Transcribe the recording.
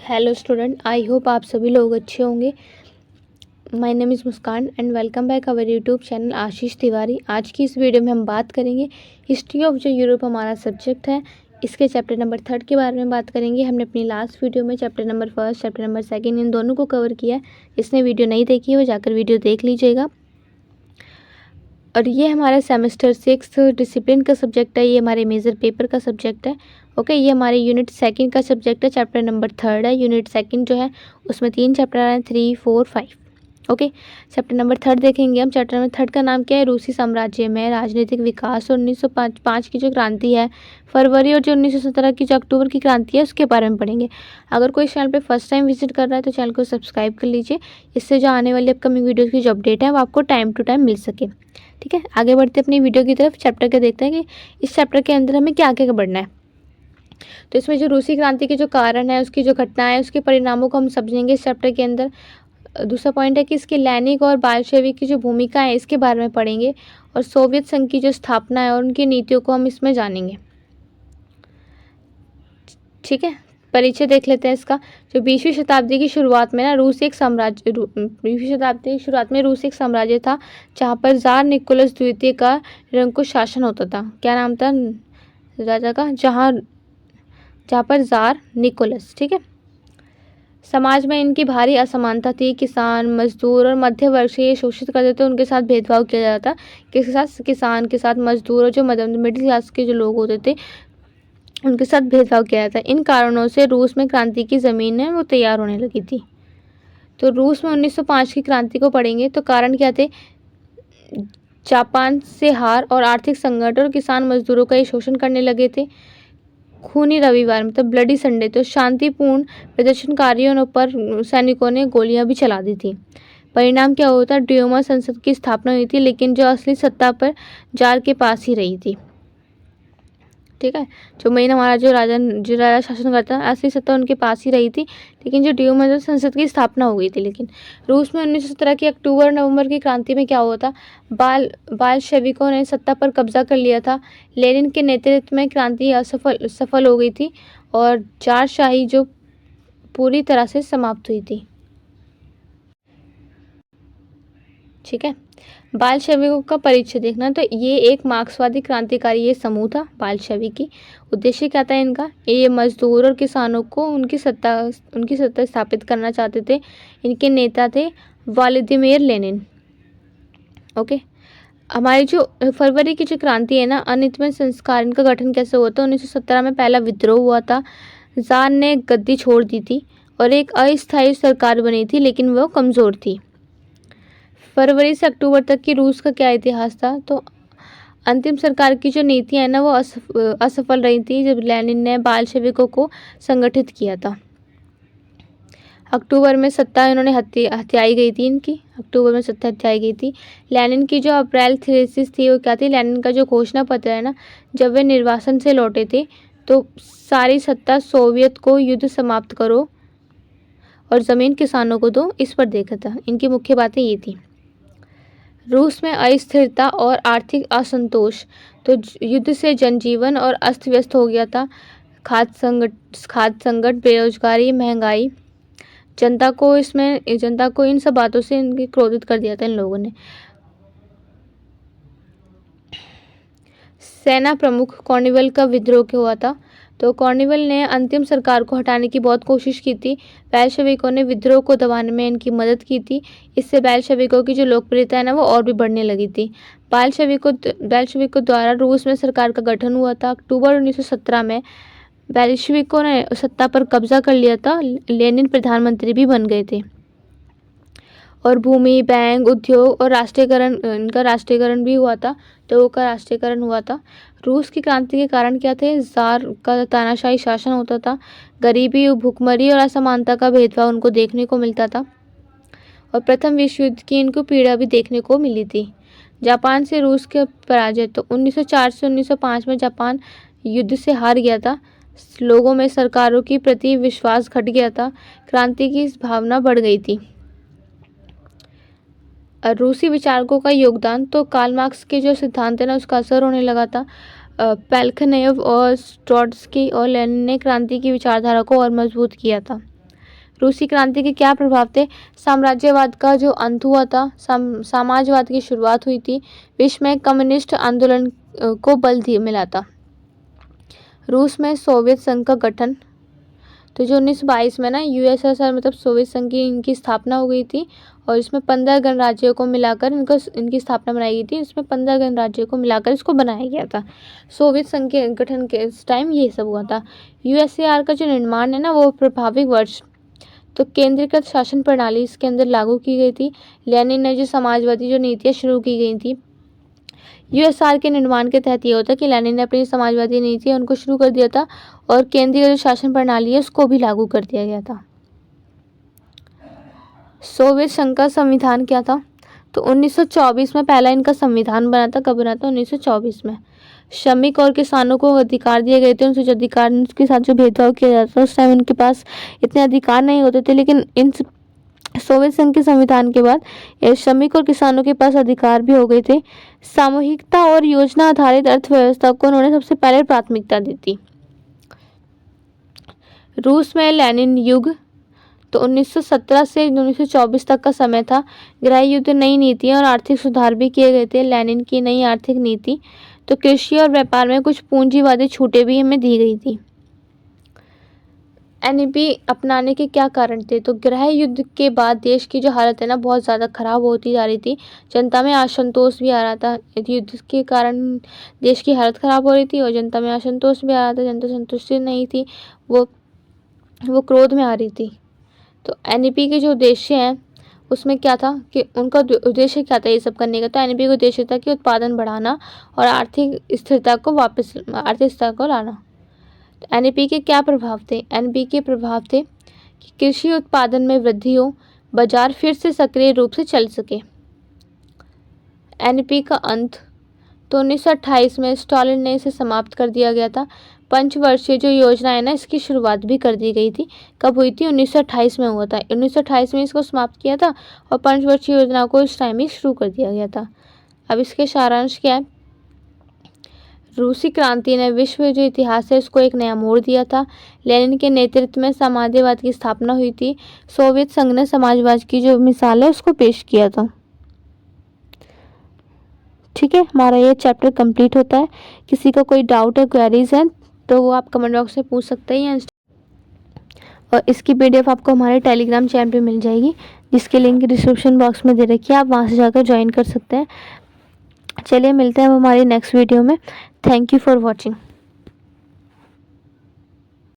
Hello student, I hope आप सभी लोग अच्छे होंगे। My name is Muskan and welcome back our YouTube channel Ashish Tiwari. आज की इस वीडियो में हम बात करेंगे हिस्ट्री ऑफ जो यूरोप हमारा सब्जेक्ट है, इसके चैप्टर नंबर 3 के बारे में बात करेंगे। हमने अपनी लास्ट वीडियो में चैप्टर नंबर 1, चैप्टर नंबर 2 इन दोनों को कवर किया है। जिसने वीडियो नहीं देखी है वो जाकर वीडियो देख लीजिएगा। और ये हमारा सेमेस्टर 6 डिसिप्लिन का सब्जेक्ट है, ये हमारे मेजर पेपर का सब्जेक्ट है। ओके, ये हमारे यूनिट 2 का सब्जेक्ट है, चैप्टर नंबर 3 है। यूनिट 2 जो है उसमें 3 चैप्टर हैं, 3, 4, 5। ओके, चैप्टर नंबर 3 देखेंगे हम। चैप्टर नंबर 3 का नाम क्या है? रूसी साम्राज्य में राजनीतिक विकास और 1905 की जो क्रांति है, फरवरी, और जो 1917 की जो अक्टूबर की क्रांति है उसके बारे में पढ़ेंगे। अगर कोई चैनल पे फर्स्ट टाइम विजिट कर रहा है तो चैनल को सब्सक्राइब कर लीजिए, इससे जो आने वाली अपकमिंग वीडियोज़ की जो अपडेट है वो आपको टाइम टू टाइम मिल सके। ठीक है, आगे बढ़ते अपनी वीडियो की तरफ। चैप्टर के देखते हैं कि इस चैप्टर के अंदर हमें क्या क्या पढ़ना है। तो इसमें जो रूसी क्रांति के जो कारण है, उसकी जो घटना है, उसके परिणामों को हम समझेंगे इस चैप्टर के अंदर। दूसरा पॉइंट है कि इसकी लैनिक और बाल्शेविक की जो भूमिका है इसके बारे में पढ़ेंगे। और सोवियत संघ की जो स्थापना है और उनकी नीतियों को हम इसमें जानेंगे। ठीक है, परिचय देख लेते हैं इसका। जो 20वीं शताब्दी की शुरुआत में ना रूस एक साम्राज्य 20वीं शताब्दी की शुरुआत में रूस एक साम्राज्य था, जहाँ पर जार निकोलस द्वितीय का निरंकुश शासन होता था। क्या नाम था राजा का? जहाँ पर जार निकोलस। ठीक है, समाज में इनकी भारी असमानता थी। किसान, मजदूर और मध्य वर्ग से ये शोषित करते थे, उनके साथ भेदभाव किया जाता था। किसके साथ? किसान के साथ, मजदूर और जो मिडिल क्लास के जो लोग होते थे उनके साथ भेदभाव किया जाता है। इन कारणों से रूस में क्रांति की ज़मीन है वो तैयार होने लगी थी। तो रूस में 1905 की क्रांति को पढ़ेंगे तो कारण क्या थे? जापान से हार और आर्थिक संकट, और किसान मजदूरों का ये शोषण करने लगे थे। खूनी रविवार मतलब ब्लडी संडे, तो शांतिपूर्ण प्रदर्शनकारियों पर सैनिकों ने गोलियां भी चला दी थी। परिणाम क्या होता? ड्यूमा संसद की स्थापना हुई थी, लेकिन जो असली सत्ता पर जार के पास ही रही थी। ठीक है, जो मेन हमारा जो राजा शासन करता है, असली सत्ता उनके पास ही रही थी, लेकिन जो ड्यूमा संसद की स्थापना हो गई थी। लेकिन रूस में 1917 की अक्टूबर नवंबर की क्रांति में क्या हुआ था? बाल्शेविकों ने सत्ता पर कब्जा कर लिया था। लेनिन के नेतृत्व में क्रांति सफल हो गई थी और जारशाही जो पूरी तरह से समाप्त हुई थी। ठीक है, बाल्शेविकों का परिचय देखना। तो ये एक मार्क्सवादी क्रांतिकारी ये समूह था बाल्शेविकी। उद्देश्य क्या था इनका? ये मजदूर और किसानों को उनकी सत्ता स्थापित करना चाहते थे। इनके नेता थे व्लादिमीर लेनिन। ओके, हमारी जो फरवरी की जो क्रांति है ना, अनियमित संस्कार, इनका गठन कैसे हुआ था? 1917 में पहला विद्रोह हुआ था। जार ने गद्दी छोड़ दी थी और एक अस्थायी सरकार बनी थी, लेकिन वह कमज़ोर थी। फरवरी से अक्टूबर तक की रूस का क्या इतिहास था? तो अंतिम सरकार की जो नीतियां है ना वो असफल रही थी, जब लेनिन ने बाल्शेविकों को संगठित किया था। अक्टूबर में सत्ता इन्होंने हत्याई गई थी इनकी। अक्टूबर में सत्ता हत्याई गई थी। लेनिन की जो अप्रैल थीसिस थी वो क्या थी? लेनिन का जो घोषणा पत्र है ना, जब वे निर्वासन से लौटे थे तो सारी सत्ता सोवियत को युद्ध समाप्त करो और ज़मीन किसानों को दो, इस पर देखा था। इनकी मुख्य बातें ये थी। रूस में अस्थिरता और आर्थिक असंतोष, तो युद्ध से जनजीवन और अस्त व्यस्त हो गया था। खाद्य संकट, बेरोजगारी, महंगाई, जनता को इन सब बातों से इनके क्रोधित कर दिया था इन लोगों ने। सेना प्रमुख कॉर्निवल का विद्रोह हुआ था। तो कॉर्निवल ने अंतिम सरकार को हटाने की बहुत कोशिश की थी। बेल्शेविकों ने विद्रोह को दबाने में इनकी मदद की थी। इससे बेल्शेविकों की जो लोकप्रियता है ना वो और भी बढ़ने लगी थी। बेल्शेविकों द्वारा रूस में सरकार का गठन हुआ था। अक्टूबर 1917 में बेल्शेविकों ने सत्ता पर कब्जा कर लिया था। लेनिन प्रधानमंत्री भी बन गए थे और भूमि, बैंक, उद्योग और इनका राष्ट्रीयकरण भी हुआ था। तो का राष्ट्रीयकरण हुआ था। रूस की क्रांति के कारण क्या थे? जार का तानाशाही शासन होता था। गरीबी, भूखमरी और असमानता का भेदभाव उनको देखने को मिलता था और प्रथम विश्व युद्ध की इनको पीड़ा भी देखने को मिली थी। जापान से रूस के पराजय, तो 1904 से 1905 में जापान युद्ध से हार गया था। लोगों में सरकारों के प्रति विश्वास घट गया था। क्रांति की भावना बढ़ गई थी। रूसी विचारकों का योगदान, तो कार्ल मार्क्स के जो सिद्धांत है ना उसका असर होने लगा था। प्लेखनेव और ट्रोट्स्की और लेनिन ने क्रांति की विचारधारा को और मजबूत किया था। रूसी क्रांति के क्या प्रभाव थे? साम्राज्यवाद का जो अंत हुआ था, साम्राज्यवाद की शुरुआत हुई थी, विश्व में कम्युनिस्ट आंदोलन को बल मिला था। रूस में सोवियत संघ का गठन, तो जो 1922 में ना यूएसएसआर मतलब सोवियत संघ की इनकी स्थापना हो गई थी और इसमें 15 गणराज्यों को मिलाकर इनकी स्थापना बनाई गई थी। इसमें 15 गणराज्यों को मिलाकर इसको बनाया गया था। सोवियत संघ के गठन के इस टाइम ये सब हुआ था। यूएसएसआर का जो निर्माण है ना वो प्रभावित वर्ष, तो केंद्रीकृत शासन प्रणाली इसके अंदर लागू की गई थी। लेनिन ने जो समाजवादी जो नीतियाँ शुरू की गई थी, यूएसएसआर के निर्माण के तहत ये होता कि लेनिन ने अपनी समाजवादी नीति उनको शुरू कर दिया था और केंद्रीय जो शासन प्रणाली है उसको भी लागू कर दिया गया था। सोवियत संघ का संविधान क्या था? तो 1924 में पहला इनका संविधान बना था। कब बना था? 1924 में। श्रमिक और किसानों को अधिकार दिए गए थे। उनसे जो अधिकार के साथ जो भेदभाव किया जाता था उस टाइम उनके पास इतने अधिकार नहीं होते थे, लेकिन इन सोवियत संघ के संविधान के बाद श्रमिक और किसानों के पास अधिकार भी हो गए थे। सामूहिकता और योजना आधारित अर्थव्यवस्था को उन्होंने सबसे पहले प्राथमिकता दी थी। रूस में लेनिन युग, तो 1917 से 1924 तक का समय था। गृह युद्ध, नई नीतियां और आर्थिक सुधार भी किए गए थे। लेनिन की नई आर्थिक नीति, तो कृषि और व्यापार में कुछ पूंजीवादी छूटें भी हमें दी गई थी। एनईपी अपनाने के क्या कारण थे? तो गृह युद्ध के बाद देश की जो हालत है ना बहुत ज़्यादा खराब होती जा रही थी। जनता में असंतोष भी आ रहा था। युद्ध के कारण देश की हालत खराब हो रही थी और जनता में असंतोष भी आ रहा था। जनता संतुष्टि नहीं थी, वो क्रोध में आ रही थी। तो एनईपी के जो उद्देश्य हैं उसमें क्या था कि उनका उद्देश्य क्या था ये सब करने का? तो एनईपी का उद्देश्य था कि उत्पादन बढ़ाना और आर्थिक स्थिरता को लाना। तो एनईपी के क्या प्रभाव थे? एनईपी के प्रभाव थे कि कृषि उत्पादन में वृद्धि हो, बाजार फिर से सक्रिय रूप से चल सके। एनईपी का अंत, तो 1928 में स्टालिन ने इसे समाप्त कर दिया गया था। पंचवर्षीय जो योजना है ना इसकी शुरुआत भी कर दी गई थी। कब हुई थी? 1928 में हुआ था। 1928 में इसको समाप्त किया था और पंचवर्षीय योजना को इस टाइम ही शुरू कर दिया गया था। अब इसके सारांश क्या है? रूसी क्रांति ने विश्व जो इतिहास है उसको एक नया मोड़ दिया था। लेनिन के नेतृत्व में साम्यवाद की स्थापना हुई थी। सोवियत संघ ने समाजवाद की जो मिसाल है उसको पेश किया था। ठीक है, हमारा ये चैप्टर कंप्लीट होता है। किसी का कोई डाउट है, क्वेरीज हैं तो वो आप कमेंट बॉक्स में पूछ सकते हैं। और इसकी पीडीएफ आपको हमारे टेलीग्राम चैनल पे मिल जाएगी, जिसकी लिंक डिस्क्रिप्शन बॉक्स में दे रखी है, आप वहाँ से जाकर ज्वाइन कर सकते हैं। चलिए मिलते हैं हम हमारी नेक्स्ट वीडियो में। Thank you for watching.